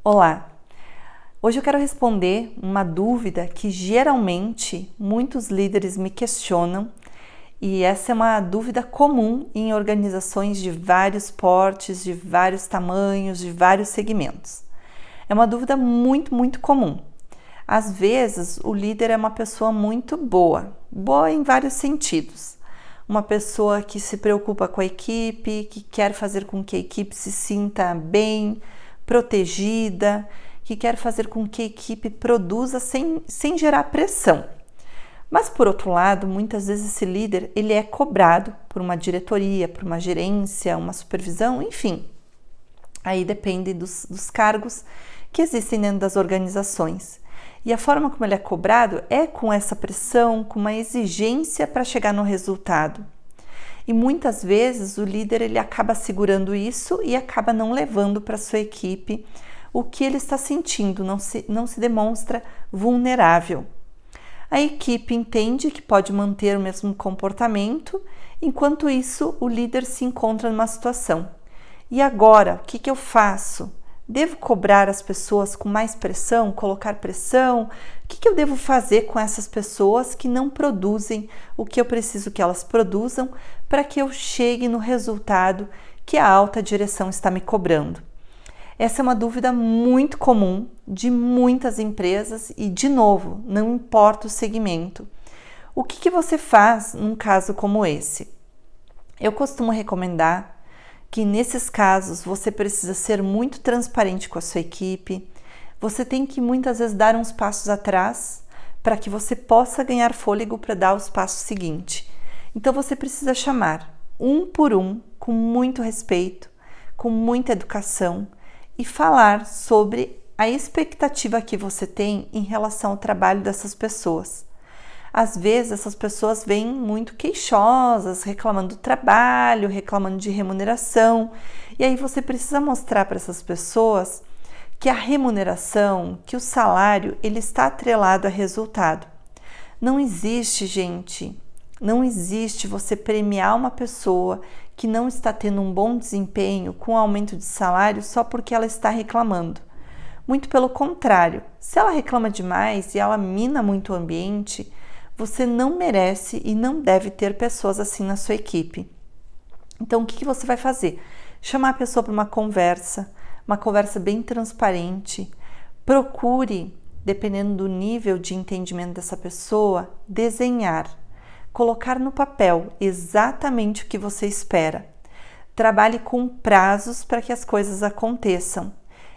Olá! Hoje eu quero responder uma dúvida que geralmente muitos líderes me questionam e essa é uma dúvida comum em organizações de vários portes, de vários tamanhos, de vários segmentos. É uma dúvida muito comum. Às vezes o líder é uma pessoa muito boa em vários sentidos. Uma pessoa que se preocupa com a equipe, que quer fazer com que a equipe se sinta bem, protegida, que quer fazer com que a equipe produza sem gerar pressão. Mas, por outro lado, muitas vezes esse líder ele é cobrado por uma diretoria, por uma gerência, uma supervisão, enfim. Aí depende dos cargos que existem dentro das organizações. E a forma como ele é cobrado é com essa pressão, com uma exigência para chegar no resultado. E muitas vezes o líder ele acaba segurando isso e acaba não levando para a sua equipe o que ele está sentindo, não se demonstra vulnerável. A equipe entende que pode manter o mesmo comportamento, enquanto isso o líder se encontra numa situação. E agora, o que eu faço? Devo cobrar as pessoas com mais pressão, colocar pressão? O que eu devo fazer com essas pessoas que não produzem o que eu preciso que elas produzam para que eu chegue no resultado que a alta direção está me cobrando? Essa é uma dúvida muito comum de muitas empresas e, de novo, não importa o segmento. O que você faz num caso como esse? Eu costumo recomendar que nesses casos você precisa ser muito transparente com a sua equipe, você tem que muitas vezes dar uns passos atrás para que você possa ganhar fôlego para dar os passos seguintes. Então você precisa chamar um por um, com muito respeito, com muita educação e falar sobre a expectativa que você tem em relação ao trabalho dessas pessoas. Às vezes essas pessoas vêm muito queixosas, reclamando do trabalho, reclamando de remuneração, e aí você precisa mostrar para essas pessoas que a remuneração, que o salário, ele está atrelado a resultado. Não existe, gente, não existe você premiar uma pessoa que não está tendo um bom desempenho com aumento de salário só porque ela está reclamando. Muito pelo contrário, se ela reclama demais e ela mina muito o ambiente, você não merece e não deve ter pessoas assim na sua equipe. Então, o que você vai fazer? Chamar a pessoa para uma conversa bem transparente. Procure, dependendo do nível de entendimento dessa pessoa, desenhar, colocar no papel exatamente o que você espera. Trabalhe com prazos para que as coisas aconteçam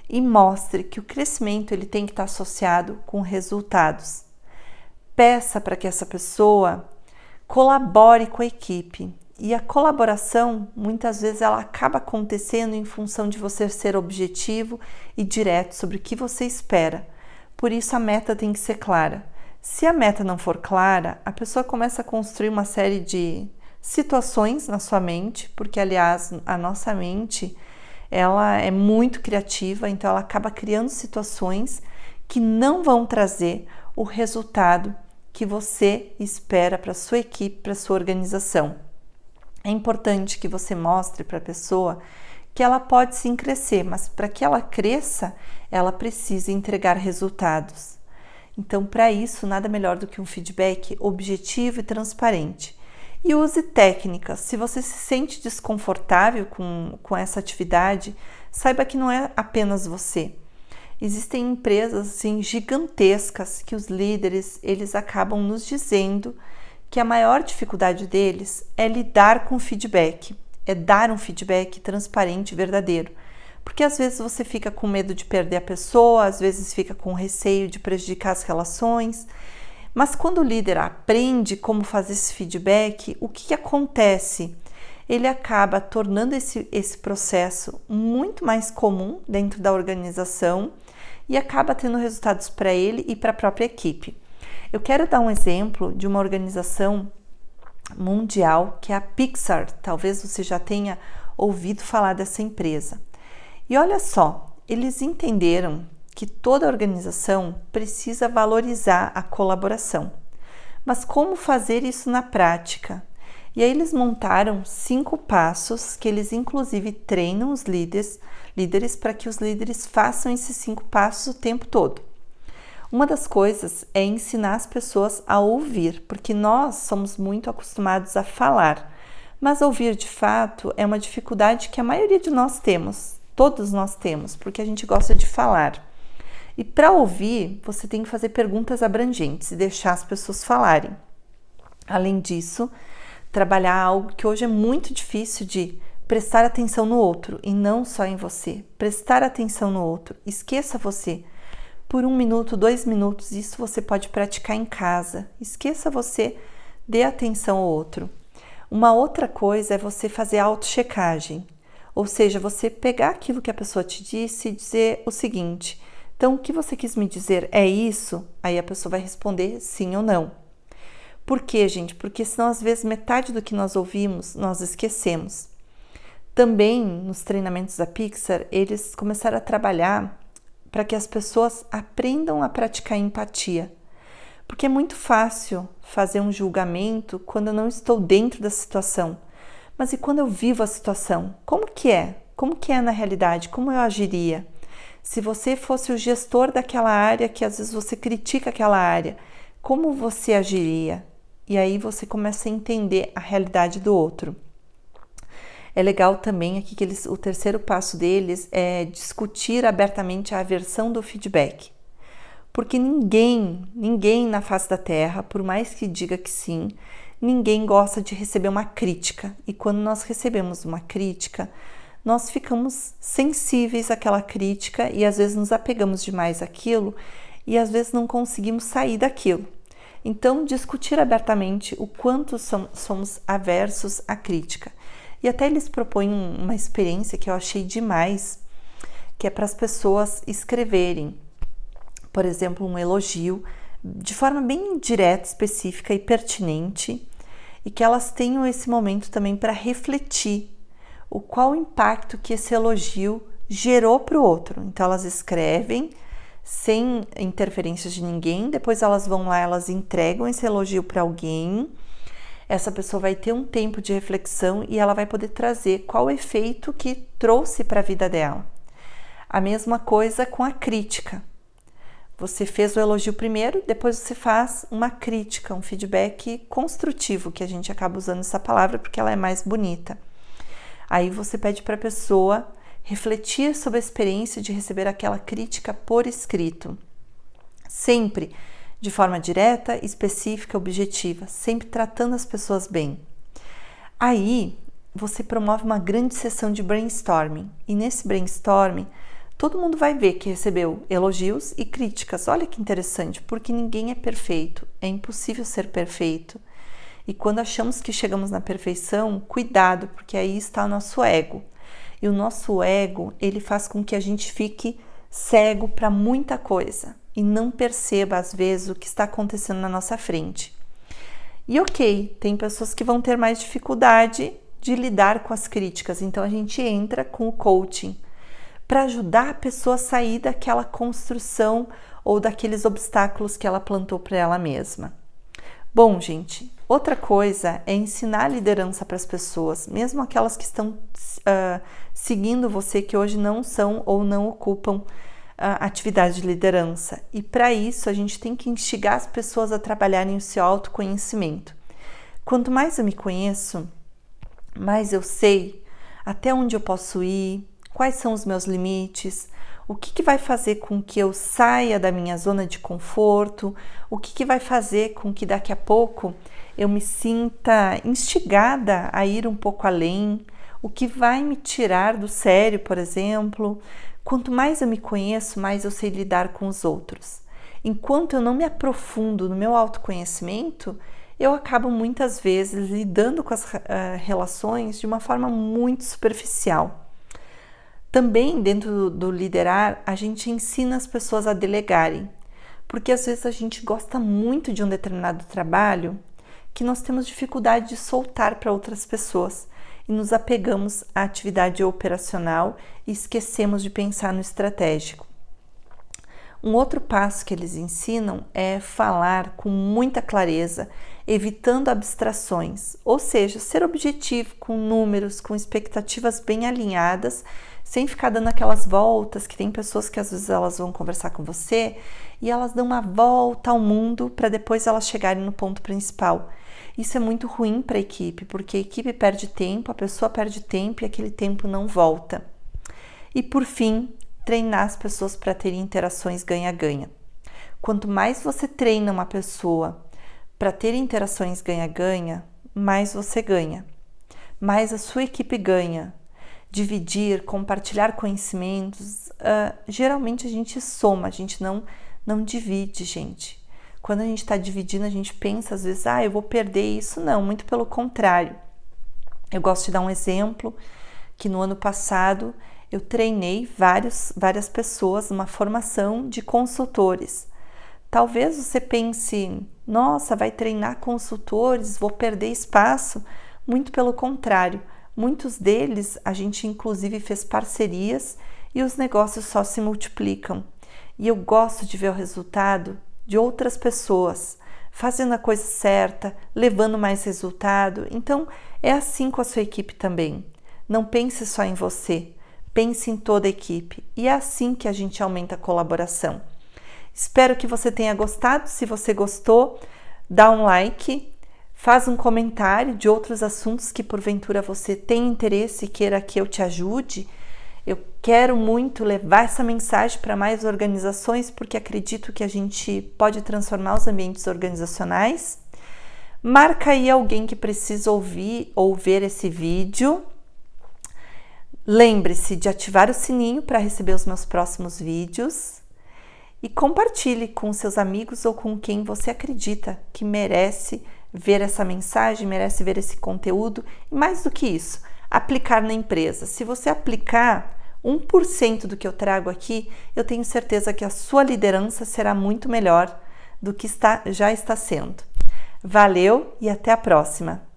e mostre que o crescimento ele tem que estar associado com resultados. Peça para que essa pessoa colabore com a equipe. E a colaboração, muitas vezes, ela acaba acontecendo em função de você ser objetivo e direto sobre o que você espera. Por isso, a meta tem que ser clara. Se a meta não for clara, a pessoa começa a construir uma série de situações na sua mente, porque, aliás, a nossa mente ela é muito criativa, então ela acaba criando situações que não vão trazer o resultado que você espera para a sua equipe, para a sua organização. É importante que você mostre para a pessoa que ela pode sim crescer, mas para que ela cresça, ela precisa entregar resultados. Então, para isso, nada melhor do que um feedback objetivo e transparente. E use técnicas. Se você se sente desconfortável com essa atividade, saiba que não é apenas você. Existem empresas assim, gigantescas que os líderes eles acabam nos dizendo que a maior dificuldade deles é lidar com feedback, é dar um feedback transparente e verdadeiro. Porque às vezes você fica com medo de perder a pessoa, às vezes fica com receio de prejudicar as relações. Mas quando o líder aprende como fazer esse feedback, o que acontece? Ele acaba tornando esse processo muito mais comum dentro da organização e acaba tendo resultados para ele e para a própria equipe. Eu quero dar um exemplo de uma organização mundial que é a Pixar. Talvez você já tenha ouvido falar dessa empresa. E olha só, eles entenderam que toda organização precisa valorizar a colaboração. Mas como fazer isso na prática? E aí eles montaram 5 passos que eles inclusive treinam os líderes para que os líderes façam esses 5 passos o tempo todo. Uma das coisas é ensinar as pessoas a ouvir, porque nós somos muito acostumados a falar, mas ouvir de fato é uma dificuldade que a maioria de nós temos, todos nós temos, porque a gente gosta de falar. E para ouvir, você tem que fazer perguntas abrangentes e deixar as pessoas falarem. Além disso, trabalhar algo que hoje é muito difícil de prestar atenção no outro e não só em você. Prestar atenção no outro. Esqueça você. Por 1 minuto, 2 minutos, isso você pode praticar em casa. Esqueça você, dê atenção ao outro. Uma outra coisa é você fazer auto-checagem. Ou seja, você pegar aquilo que a pessoa te disse e dizer o seguinte: então, o que você quis me dizer é isso? Aí a pessoa vai responder sim ou não. Por quê, gente? Porque senão, às vezes, metade do que nós ouvimos, nós esquecemos. Também, nos treinamentos da Pixar, eles começaram a trabalhar para que as pessoas aprendam a praticar empatia. Porque é muito fácil fazer um julgamento quando eu não estou dentro da situação. Mas e quando eu vivo a situação? Como que é? Como que é na realidade? Como eu agiria? Se você fosse o gestor daquela área, que às vezes você critica aquela área, como você agiria? E aí você começa a entender a realidade do outro. É legal também aqui que o terceiro passo deles é discutir abertamente a aversão do feedback. Porque ninguém na face da Terra, por mais que diga que sim, ninguém gosta de receber uma crítica. E quando nós recebemos uma crítica, nós ficamos sensíveis àquela crítica e às vezes nos apegamos demais àquilo e às vezes não conseguimos sair daquilo. Então, discutir abertamente o quanto somos aversos à crítica. E até eles propõem uma experiência que eu achei demais, que é para as pessoas escreverem, por exemplo, um elogio de forma bem direta, específica e pertinente, e que elas tenham esse momento também para refletir qual o impacto que esse elogio gerou para o outro. Então, elas escrevem sem interferências de ninguém, depois elas vão lá, elas entregam esse elogio para alguém, essa pessoa vai ter um tempo de reflexão e ela vai poder trazer qual o efeito que trouxe para a vida dela. A mesma coisa com a crítica. Você fez o elogio primeiro, depois você faz uma crítica, um feedback construtivo, que a gente acaba usando essa palavra porque ela é mais bonita. Aí você pede para a pessoa refletir sobre a experiência de receber aquela crítica por escrito. Sempre de forma direta, específica, objetiva, sempre tratando as pessoas bem. Aí você promove uma grande sessão de brainstorming. E nesse brainstorming, todo mundo vai ver que recebeu elogios e críticas. Olha que interessante, porque ninguém é perfeito, é impossível ser perfeito. E quando achamos que chegamos na perfeição, cuidado, porque aí está o nosso ego. E o nosso ego, ele faz com que a gente fique cego para muita coisa e não perceba, às vezes, o que está acontecendo na nossa frente. E ok, tem pessoas que vão ter mais dificuldade de lidar com as críticas, então a gente entra com o coaching para ajudar a pessoa a sair daquela construção ou daqueles obstáculos que ela plantou para ela mesma. Bom, gente, outra coisa é ensinar a liderança para as pessoas, mesmo aquelas que estão seguindo você, que hoje não são ou não ocupam atividade de liderança. E para isso, a gente tem que instigar as pessoas a trabalharem o seu autoconhecimento. Quanto mais eu me conheço, mais eu sei até onde eu posso ir, quais são os meus limites, o que vai fazer com que eu saia da minha zona de conforto, o que vai fazer com que daqui a pouco eu me sinta instigada a ir um pouco além, o que vai me tirar do sério, por exemplo. Quanto mais eu me conheço, mais eu sei lidar com os outros. Enquanto eu não me aprofundo no meu autoconhecimento, eu acabo muitas vezes lidando com as relações de uma forma muito superficial. Também, dentro do liderar, a gente ensina as pessoas a delegarem, porque às vezes a gente gosta muito de um determinado trabalho que nós temos dificuldade de soltar para outras pessoas e nos apegamos à atividade operacional e esquecemos de pensar no estratégico. Um outro passo que eles ensinam é falar com muita clareza, evitando abstrações, ou seja, ser objetivo com números, com expectativas bem alinhadas, sem ficar dando aquelas voltas, que tem pessoas que às vezes elas vão conversar com você e elas dão uma volta ao mundo para depois elas chegarem no ponto principal. Isso é muito ruim para a equipe, porque a equipe perde tempo, a pessoa perde tempo e aquele tempo não volta. E por fim, treinar as pessoas para terem interações ganha-ganha. Quanto mais você treina uma pessoa para ter interações ganha-ganha, mais você ganha, mais a sua equipe ganha. Dividir, compartilhar conhecimentos, geralmente a gente soma, a gente não divide, gente. Quando a gente está dividindo, a gente pensa às vezes, eu vou perder isso. Não, muito pelo contrário. Eu gosto de dar um exemplo, que no ano passado eu treinei várias pessoas numa formação de consultores. Talvez você pense, nossa, vai treinar consultores, vou perder espaço. Muito pelo contrário, muitos deles a gente inclusive fez parcerias e os negócios só se multiplicam. E eu gosto de ver o resultado de outras pessoas fazendo a coisa certa, levando mais resultado. Então, é assim com a sua equipe também. Não pense só em você, pense em toda a equipe. E é assim que a gente aumenta a colaboração. Espero que você tenha gostado. Se você gostou, dá um like, faz um comentário de outros assuntos que porventura você tem interesse e queira que eu te ajude. Eu quero muito levar essa mensagem para mais organizações, porque acredito que a gente pode transformar os ambientes organizacionais. Marca aí alguém que precisa ouvir ou ver esse vídeo. Lembre-se de ativar o sininho para receber os meus próximos vídeos. E compartilhe com seus amigos ou com quem você acredita que merece ver essa mensagem, merece ver esse conteúdo. E mais do que isso, aplicar na empresa. Se você aplicar 1% do que eu trago aqui, eu tenho certeza que a sua liderança será muito melhor do que já está sendo. Valeu e até a próxima!